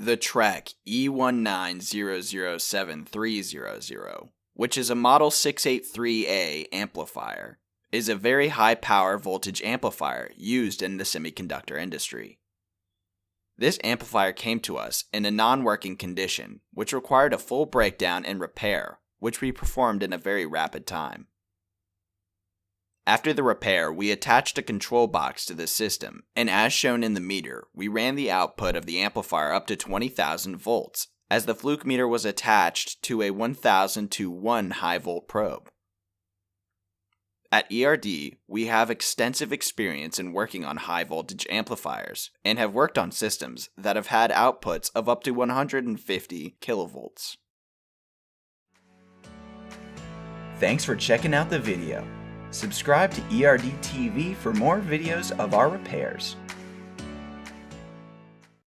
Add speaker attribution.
Speaker 1: The Trek e19007300, which is a Model 683A amplifier, is a very high power voltage amplifier used in the semiconductor industry. This amplifier came to us in a non-working condition, which required a full breakdown and repair, which we performed in a very rapid time. After the repair, we attached a control box to the system, and as shown in the meter, we ran the output of the amplifier up to 20,000 volts, as the Fluke meter was attached to a 1000 to 1 high volt probe. At ERD, we have extensive experience in working on high voltage amplifiers, and have worked on systems that have had outputs of up to 150 kilovolts.
Speaker 2: Thanks for checking out the video. Subscribe to ERD TV for more videos of our repairs.